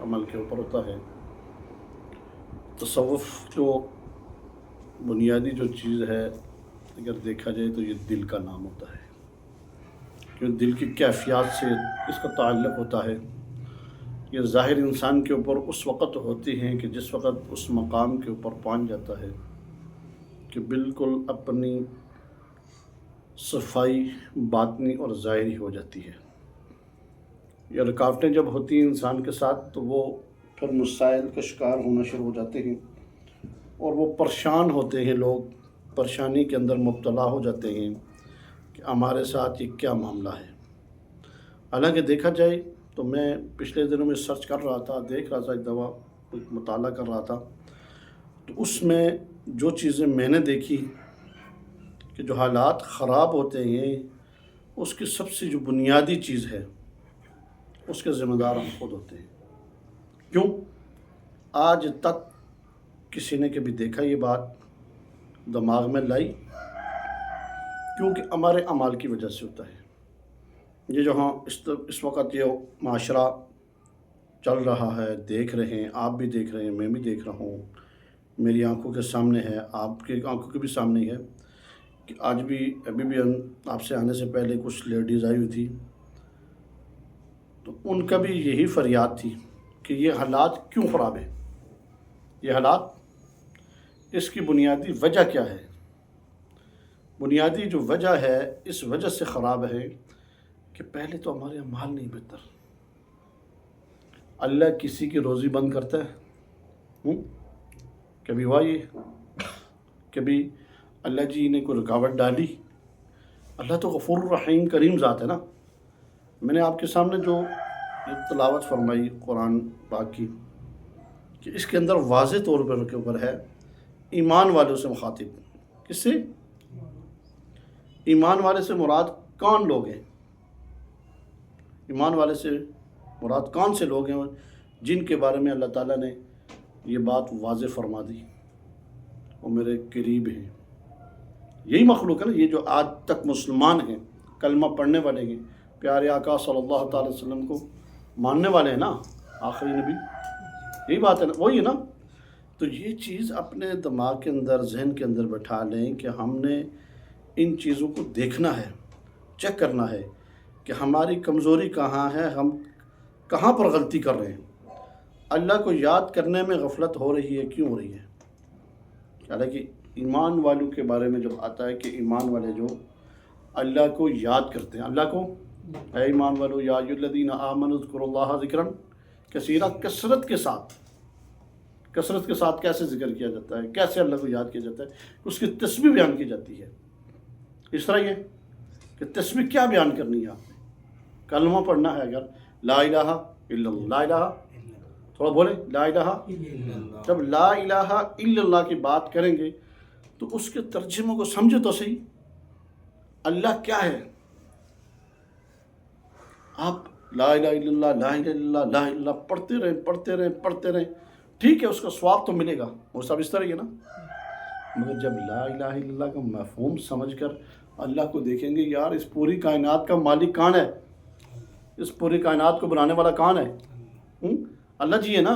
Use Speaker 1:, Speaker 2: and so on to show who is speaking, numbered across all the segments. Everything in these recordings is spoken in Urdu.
Speaker 1: عمل کے اوپر ہوتا ہے۔ تصوف جو بنیادی جو چیز ہے اگر دیکھا جائے تو یہ دل کا نام ہوتا ہے، کہ دل کی کیفیات سے اس کا تعلق ہوتا ہے۔ یہ ظاہر انسان کے اوپر اس وقت ہوتی ہیں کہ جس وقت اس مقام کے اوپر پہنچ جاتا ہے کہ بالکل اپنی صفائی باطنی اور ظاہری ہو جاتی ہے۔ یہ رکاوٹیں جب ہوتی ہیں انسان کے ساتھ تو وہ پھر مسائل کا شکار ہونا شروع ہو جاتے ہیں اور وہ پریشان ہوتے ہیں، لوگ پریشانی کے اندر مبتلا ہو جاتے ہیں کہ ہمارے ساتھ یہ کیا معاملہ ہے۔ حالانکہ دیکھا جائے تو میں پچھلے دنوں میں سرچ کر رہا تھا، دیکھ رہا تھا، ایک دفعہ ایک مطالعہ کر رہا تھا، تو اس میں جو چیزیں میں نے دیکھی کہ جو حالات خراب ہوتے ہیں اس کی سب سے جو بنیادی چیز ہے اس کے ذمہ دار ہم خود ہوتے ہیں۔ کیوں؟ آج تک کسی نے کبھی دیکھا یہ بات، دماغ میں لائی؟ کیونکہ ہمارے اعمال کی وجہ سے ہوتا ہے۔ یہ جو ہاں اس وقت یہ معاشرہ چل رہا ہے، دیکھ رہے ہیں، آپ بھی دیکھ رہے ہیں، میں بھی دیکھ رہا ہوں، میری آنکھوں کے سامنے ہے، آپ کے آنکھوں کے بھی سامنے ہے کہ آج بھی ابھی بھی آپ سے آنے سے پہلے کچھ لیڈیز آئی ہوئی تھی، تو ان کا بھی یہی فریاد تھی کہ یہ حالات کیوں خراب ہیں، یہ حالات، اس کی بنیادی وجہ کیا ہے؟ بنیادی جو وجہ ہے اس وجہ سے خراب ہے کہ پہلے تو ہمارے اعمال نہیں بہتر۔ اللہ کسی کی روزی بند کرتا ہے؟ کبھی ہوا یہ؟ کبھی اللہ جی نے کوئی رکاوٹ ڈالی؟ اللہ تو غفور الرحیم کریم ذات ہے نا۔ میں نے آپ کے سامنے جو تلاوت فرمائی قرآن پاک کی کہ اس کے اندر واضح طور پر کے اوپر ہے ایمان والوں سے مخاطب۔ کس سے؟ ایمان والے سے مراد کون لوگ ہیں؟ ایمان والے سے مراد کون سے لوگ ہیں جن کے بارے میں اللہ تعالیٰ نے یہ بات واضح فرما دی؟ وہ میرے قریب ہیں، یہی مخلوق ہے نا، یہ جو آج تک مسلمان ہیں، کلمہ پڑھنے والے ہیں، پیارے آقا صلی اللہ تعالی وسلم کو ماننے والے ہیں نا، آخری نبی، یہی بات ہے نا، وہی ہے نا۔ تو یہ چیز اپنے دماغ کے اندر، ذہن کے اندر بٹھا لیں کہ ہم نے ان چیزوں کو دیکھنا ہے، چیک کرنا ہے کہ ہماری کمزوری کہاں ہے، ہم کہاں پر غلطی کر رہے ہیں۔ اللہ کو یاد کرنے میں غفلت ہو رہی ہے، کیوں ہو رہی ہے؟ حالانکہ ایمان والوں کے بارے میں جب آتا ہے کہ ایمان والے جو اللہ کو یاد کرتے ہیں، اللہ کو، اے ایمان والو یا ایھا الذین آمنوا اذکروا اللہ ذکرا کثیرا، کثرت کے ساتھ کیسے ذکر کیا جاتا ہے، کیسے اللہ کو یاد کیا جاتا ہے، اس کی تسبیح بیان کی جاتی ہے۔ اس طرح یہ کہ تسبیح کیا بیان کرنی ہے آپ نے؟ کلمہ پڑھنا ہے، اگر لا الہ الا اللہ، لا الہ، تھوڑا بولیں، لا الہ، جب لا الہ الا اللہ کی بات کریں گے تو اس کے ترجمے کو سمجھے تو صحیح، اللہ کیا ہے؟ آپ لا الہ الا اللہ، لا الہ الا اللہ، لا الہ الا اللہ پڑھتے رہیں، ٹھیک ہے، اس کا ثواب تو ملے گا، وہ سب اس طرح ہی ہے نا۔ مگر جب لا الہ الا اللہ کا مفہوم سمجھ کر اللہ کو دیکھیں گے، یار اس پوری کائنات کا مالک کون ہے، اس پوری کائنات کو بنانے والا کون ہے؟ اللہ جی ہے نا۔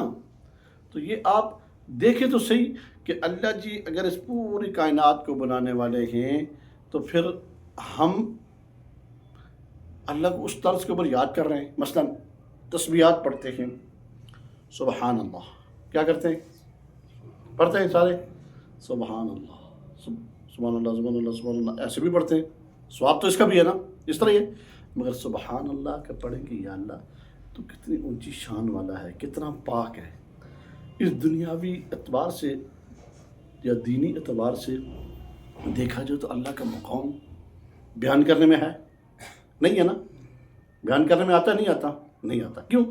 Speaker 1: تو یہ آپ دیکھیں تو صحیح کہ اللہ جی اگر اس پوری کائنات کو بنانے والے ہیں تو پھر ہم اللہ کو اس طرز کے اوپر یاد کر رہے ہیں۔ مثلا تسبیحات پڑھتے ہیں، سبحان اللہ، کیا کرتے ہیں؟ پڑھتے ہیں سارے سبحان اللہ، سبحان اللہ، سبحان اللہ، سبحان اللہ، ایسے بھی پڑھتے ہیں، ثواب تو اس کا بھی ہے نا، اس طرح یہ۔ مگر سبحان اللہ کا پڑھیں گے، یا اللہ تو کتنی اونچی شان والا ہے، کتنا پاک ہے، اس دنیاوی اعتبار سے یا دینی اعتبار سے دیکھا جائے تو اللہ کا مقام بیان کرنے میں ہے نہیں ہے نا؟ بیان کرنے میں آتا نہیں آتا، کیوں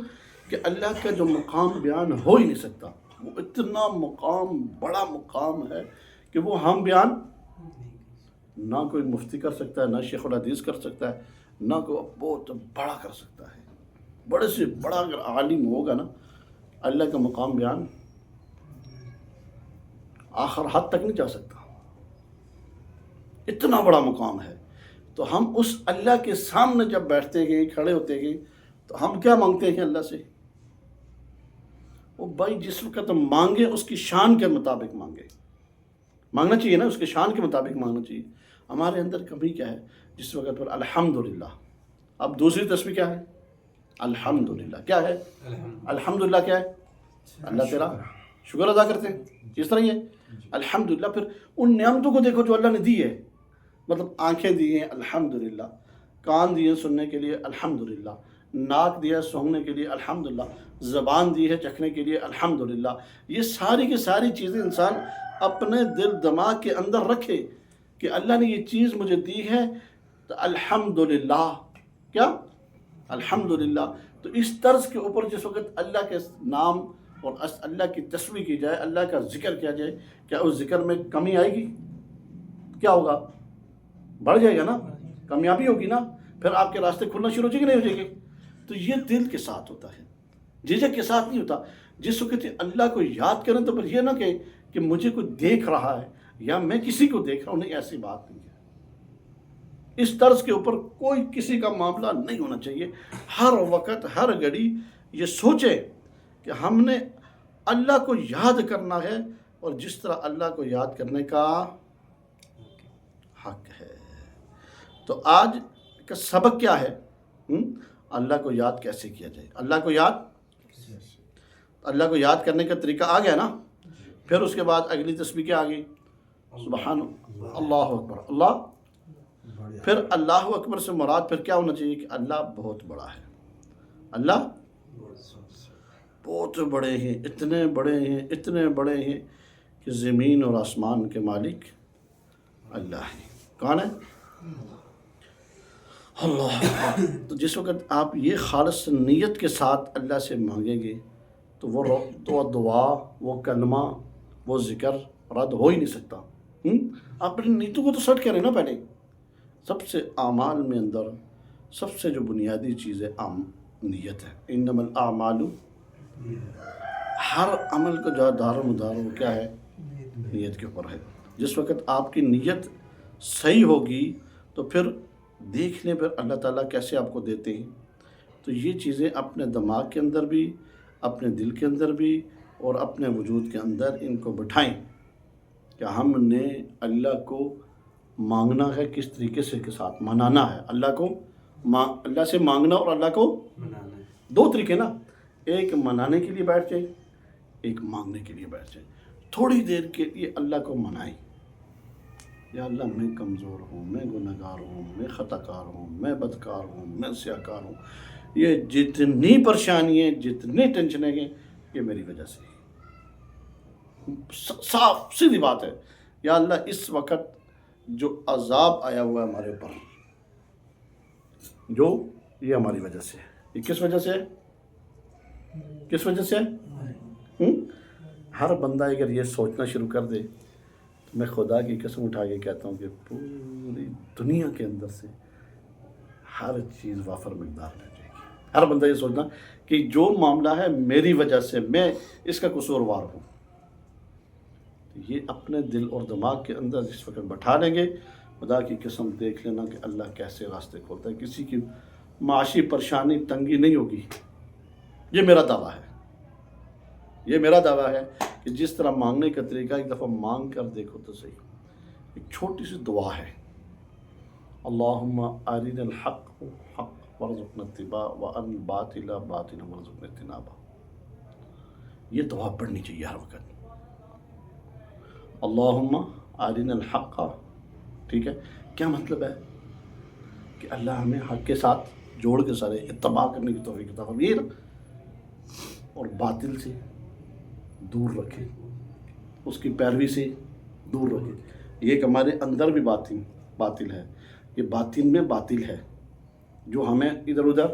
Speaker 1: کہ اللہ کا جو مقام بیان ہو ہی نہیں سکتا، وہ اتنا مقام، بڑا مقام ہے کہ وہ ہم بیان نہ کوئی مفتی کر سکتا ہے، نہ شیخ الحدیث کر سکتا ہے، نہ کوئی بہت بڑا کر سکتا ہے۔ بڑے سے بڑا اگر عالم ہوگا نا، اللہ کا مقام بیان آخر حد تک نہیں جا سکتا، اتنا بڑا مقام ہے۔ تو ہم اس اللہ کے سامنے جب بیٹھتے ہیں، کھڑے ہوتے ہیں، تو ہم کیا مانگتے ہیں اللہ سے؟ وہ بھائی جس وقت مانگے اس کی شان کے مطابق مانگے. مانگنا چاہیے نا، اس کے شان کے مطابق مانگنا چاہیے. ہمارے اندر کمی کیا ہے؟ جس وقت پر الحمدللہ. اب دوسری تسبیح کیا ہے؟ الحمدللہ. کیا ہے الحمدللہ؟ کیا ہے؟ اللہ تیرا شکر ادا کرتے ہیں. اس طرح ہی ہے الحمدللہ. پھر ان نعمتوں کو دیکھو جو اللہ نے دی ہے. مطلب آنکھیں دی ہیں الحمدللہ، کان دیے سننے کے لیے الحمدللہ، ناک دیا سونگنے کے لیے الحمدللہ، زبان دی ہے چکھنے کے لیے الحمدللہ. یہ ساری کی ساری چیزیں انسان اپنے دل دماغ کے اندر رکھے کہ اللہ نے یہ چیز مجھے دی ہے تو الحمدللہ. کیا؟ الحمدللہ. تو اس طرز کے اوپر جس وقت اللہ کے نام اور اللہ کی تسبیح کی جائے، اللہ کا ذکر کیا جائے، کیا اس ذکر میں کمی آئے گی؟ کیا ہوگا؟ بڑھ جائے گا نا، کامیابی ہوگی نا. پھر آپ کے راستے کھلنا شروع ہو جائے گی نہیں ہو جائے گی؟ تو یہ دل کے ساتھ ہوتا ہے، جھجک کے ساتھ نہیں ہوتا. جس وقت اللہ کو یاد کریں تو پھر یہ نہ کہ مجھے کوئی دیکھ رہا ہے یا میں کسی کو دیکھ رہا ہوں. نہیں، ایسی بات نہیں ہے. اس طرز کے اوپر کوئی کسی کا معاملہ نہیں ہونا چاہیے. ہر وقت ہر گھڑی یہ سوچے کہ ہم نے اللہ کو یاد کرنا ہے اور جس طرح اللہ کو یاد کرنے کا حق ہے. تو آج کا سبق کیا ہے؟ اللہ کو یاد کیسے کیا جائے. اللہ کو یاد کرنے کا طریقہ آ گیا نا. پھر اس کے بعد اگلی تسبیح کیا آ گئی؟ سبحان اللہ اکبر. اللہ، پھر اللہ اکبر سے مراد پھر کیا ہونا چاہیے کہ اللہ بہت بڑا ہے. اللہ بہت بڑے ہیں، اتنے بڑے ہیں کہ زمین اور آسمان کے مالک اللہ ہیں. کون ہے؟ اللہ. تو جس وقت آپ یہ خالص نیت کے ساتھ اللہ سے مانگیں گے تو وہ دعا، وہ کلمہ، وہ ذکر رد ہو ہی نہیں سکتا. آپ اپنی نیتوں کو تو سیٹ کریں نا. پہلے سب سے اعمال میں اندر سب سے جو بنیادی چیز ہے نیت ہے. انما الاعمال، ہر عمل کا جو دار و مدار وہ کیا ہے؟ نیت کے اوپر ہے. جس وقت آپ کی نیت صحیح ہوگی تو پھر دیکھ لیں پھر اللہ تعالیٰ کیسے آپ کو دیتے ہیں. تو یہ چیزیں اپنے دماغ کے اندر بھی، اپنے دل کے اندر بھی اور اپنے وجود کے اندر ان کو بٹھائیں کہ ہم نے اللہ کو مانگنا ہے کس طریقے سے کے ساتھ منانا ہے. اللہ سے مانگنا اور اللہ کو منانا ہے. دو طریقے نا، ایک منانے کے لیے بیٹھ جائیں، ایک مانگنے کے لیے بیٹھ جائیں. تھوڑی دیر کے لیے اللہ کو منائیں. یا اللہ میں کمزور ہوں، میں گنہگار ہوں، میں خطا کار ہوں، میں بدکار ہوں، میں سیاکار ہوں. یہ جتنی پریشانیاں، جتنی ٹینشنیں ہیں، یہ میری وجہ سے. صاف سیدھی بات ہے. یا اللہ اس وقت جو عذاب آیا ہوا ہے ہمارے اوپر، جو یہ ہماری وجہ سے ہے. یہ کس وجہ سے ہے؟ کس وجہ سے ہے؟ ہر بندہ اگر یہ سوچنا شروع کر دے، میں خدا کی قسم اٹھا کے کہتا ہوں کہ پوری دنیا کے اندر سے ہر چیز وافر مقدار میں جائے گی. ہر بندہ یہ سوچنا کہ جو معاملہ ہے میری وجہ سے، میں اس کا قصوروار ہوں. یہ اپنے دل اور دماغ کے اندر جس وقت بٹھا لیں گے، خدا کی قسم دیکھ لینا کہ اللہ کیسے راستے کھولتا ہے. کسی کی معاشی پریشانی، تنگی نہیں ہوگی. یہ میرا دعویٰ ہے. یہ میرا دعویٰ ہے کہ جس طرح مانگنے کا طریقہ، ایک دفعہ مانگ کر دیکھو تو صحیح. ایک چھوٹی سی دعا ہے، اللہم ارنا الحق حق وارزقنا اتباع وارنا الباطل باطلا وارزقنا اجتنابہ. یہ دعا پڑھنی چاہیے ہر وقت. اللہم ارنا الحق. ٹھیک ہے، کیا مطلب ہے؟ کہ اللہ ہمیں حق کے ساتھ جوڑ کے سارے اتباع کرنے کی توفیق عطا فرمائے اور باطل سے دور رکھے، اس کی پیروی سے دور رکھے. یہ کہ ہمارے اندر بھی باطل ہے. یہ باطن میں باطل ہے جو ہمیں ادھر ادھر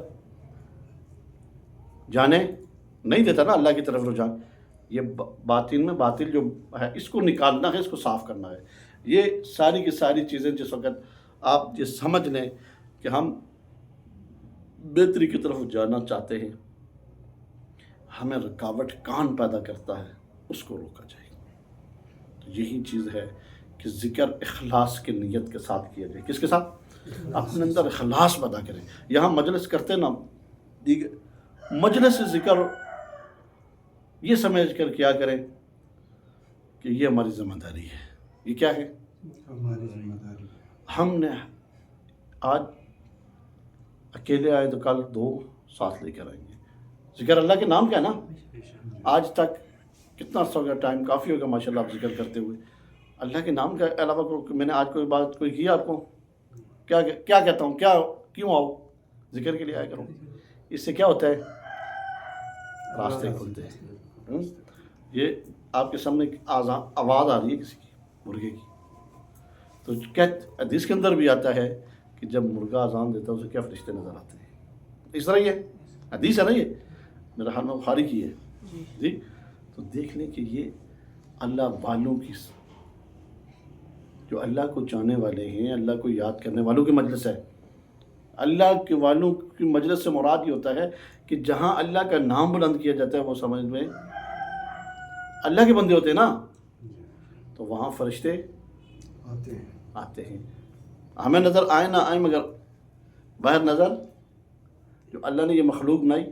Speaker 1: جانے نہیں دیتا نا اللہ کی طرف رجوع. یہ باطن میں باطل جو ہے اس کو نکالنا ہے، اس کو صاف کرنا ہے. یہ ساری کی ساری چیزیں جس وقت آپ یہ سمجھ لیں کہ ہم بہتری کی طرف جانا چاہتے ہیں، ہمیں رکاوٹ کون پیدا کرتا ہے، اس کو روکا جائے. تو یہی چیز ہے کہ ذکر اخلاص کی نیت کے ساتھ کیا جائے. کس کے ساتھ؟ اپنے اندر اخلاص پیدا کریں. یہاں مجلس کرتے نا، مجلس ذکر یہ سمجھ کر کیا کریں کہ یہ ہماری ذمہ داری ہے. یہ کیا ہے؟
Speaker 2: ہماری ذمہ داری.
Speaker 1: ہم نے آج اکیلے آئے تو کل 2 ساتھ لے کر آئیں گے. ذکر اللہ کے نام کا ہے نا. آج تک کتنا عرصہ ہو گیا، ٹائم کافی ہوگا ماشاء اللہ آپ ذکر کرتے ہوئے. اللہ کے نام کے علاوہ میں نے آج کوئی بات کوئی کی آپ کو؟ کیا کہتا ہوں، کیوں آؤ؟ ذکر کے لیے آیا کروں. اس سے کیا ہوتا ہے؟ راستے کھلتے ہیں. یہ آپ کے سامنے آواز آ رہی ہے کسی کی، مرغے کی. تو حدیث کے اندر بھی آتا ہے کہ جب مرغا اذان دیتا ہے اسے کیا فرشتے نظر آتے ہیں. اس طرح یہ حدیث ہے نا، یہ میرا حال میں بخاری کی ہے جی. تو دیکھ لیں کہ یہ اللہ والوں کی، جو اللہ کو چاہنے والے ہیں، اللہ کو یاد کرنے والوں کی مجلس ہے. اللہ کے والوں کی مجلس سے مراد یہ ہوتا ہے کہ جہاں اللہ کا نام بلند کیا جاتا ہے، وہ سمجھ میں اللہ کے بندے ہوتے ہیں نا، تو وہاں فرشتے آتے ہیں. ہمیں نظر آئے نہ آئے، مگر باہر نظر جو اللہ نے یہ مخلوق بنائی،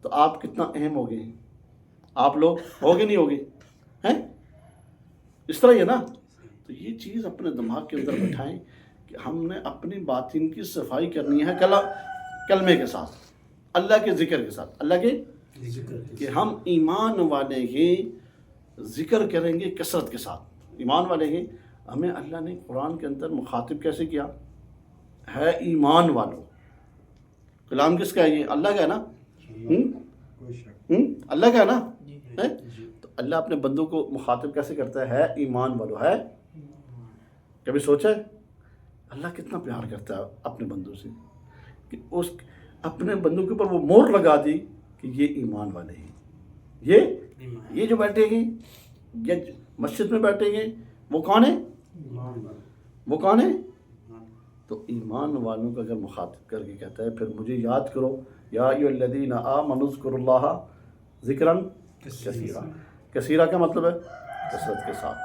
Speaker 1: تو آپ کتنا اہم ہو گئے ہیں. آپ لوگ ہوگے نہیں ہوگے ہیں، اس طرح ہی ہے نا. تو یہ چیز اپنے دماغ کے اندر بٹھائیں کہ ہم نے اپنی باطن کی صفائی کرنی ہے کلمے کے ساتھ، اللہ کے ذکر کے ساتھ. اللہ کے کہ ہم ایمان والے ہیں، ذکر کریں گے کثرت کے ساتھ. ایمان والے ہیں، ہمیں اللہ نے قرآن کے اندر مخاطب کیسے کیا ہے؟ ایمان والوں. کلام کس کا ہے؟ یہ اللہ کا ہے نا. اللہ کا ہے نا. تو اللہ اپنے بندوں کو مخاطب کیسے کرتا ہے؟ ایمان والوں. ہے کبھی سوچا ہے اللہ کتنا پیار کرتا ہے اپنے بندوں سے، کہ اس اپنے بندوں کے اوپر وہ مہر لگا دی کہ یہ ایمان والے ہیں. یہ جو بیٹھے ہیں، یہ مسجد میں بیٹھے ہیں، وہ کون ہیں؟ وہ کون ہیں؟ تو ایمان والوں کا اگر مخاطب کر کے کہتا ہے پھر مجھے یاد کرو، یا ایھا الذین آمنوا اذکروا اللہ ذکرا کثیرا. کثیرا کا مطلب ہے کثرت کے ساتھ.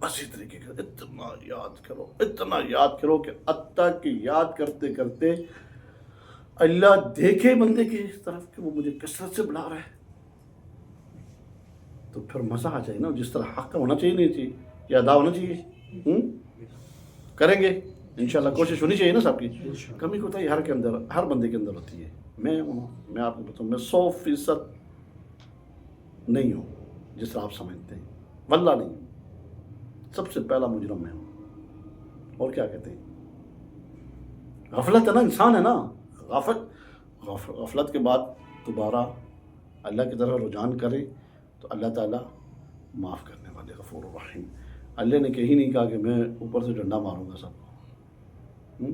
Speaker 1: اسی طریقے کا اتنا یاد کرو کہ حتیٰ کہ یاد کرتے کرتے اللہ دیکھے بندے کی طرف کہ وہ مجھے کثرت سے بلا رہا ہے. تو پھر مزہ آ جائے نا. جس طرح حق کا ہونا چاہیے، نہیں چاہیے، یہ ادا ہونا چاہیے. کریں گے انشاءاللہ. کوشش ہونی چاہیے نا سب کی. کمی کوتاہی ہر بندے کے اندر ہوتی ہے. میں آپ کو بتاؤں، میں 100% نہیں ہوں جس طرح آپ سمجھتے ہیں. واللہ نہیں ہوں. سب سے پہلا مجرم میں ہوں. اور کیا کہتے ہیں؟ غفلت ہے نا، انسان ہے نا. غفلت کے بعد دوبارہ اللہ کی طرف رجوع کرے تو اللہ تعالیٰ معاف کرنے والے غفور الرحیم. اللہ نے کہیں نہیں کہا کہ میں اوپر سے ڈنڈا ماروں گا سب کو.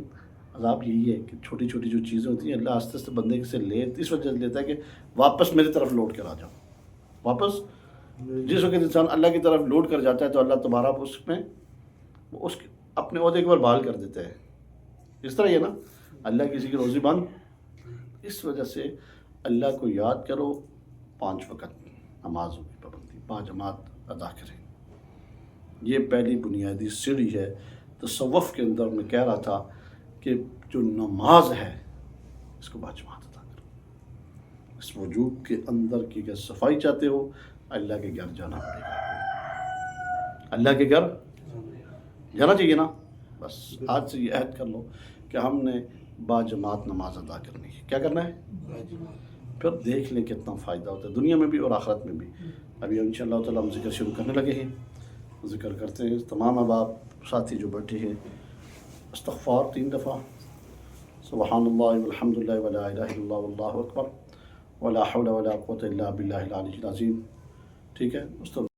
Speaker 1: عذاب یہی ہے کہ چھوٹی چھوٹی جو چیزیں ہوتی ہیں اللہ آہستہ آہستہ بندے سے اس وجہ سے لیتا ہے کہ واپس میری طرف لوٹ کر آ جاؤ. واپس جس وقت انسان اللہ کی طرف لوٹ کر جاتا ہے تو اللہ تبارہ اس میں اپنے عہدے کو بحال کر دیتا ہے. اس طرح یہ نا، اللہ کسی کی روزی بند. اس وجہ سے اللہ کو یاد کرو. 5 وقت نمازوں کی پابندی، 5 جماعت ادا کریں. یہ پہلی بنیادی سیڑھی ہے. تصوف کے اندر میں کہہ رہا تھا کہ جو نماز ہے اس کو 5 جماعت ادا کرو. اس وجود کے اندر کی اگر صفائی چاہتے ہو، اللہ کے گھر جانا پڑے گا. اللہ کے گھر جانا چاہیے نا. بس آج سے یہ عہد کر لو کہ ہم نے 5 جماعت نماز ادا کرنی ہے. کیا کرنا ہے؟ پھر دیکھ لیں کتنا فائدہ ہوتا ہے دنیا میں بھی اور آخرت میں بھی. ابھی انشاءاللہ تعالیٰ ہم ذکر شروع کرنے لگے ہیں. ذکر کرتے ہیں. تمام احباب ساتھی جو بیٹھے ہیں، استغفار 3 دفعہ، سبحان اللہ والحمد للہ ولا الہ الا اللہ واللہ اکبر ولا حول ولا قوة الا باللہ العلی العظیم. ٹھیک ہے.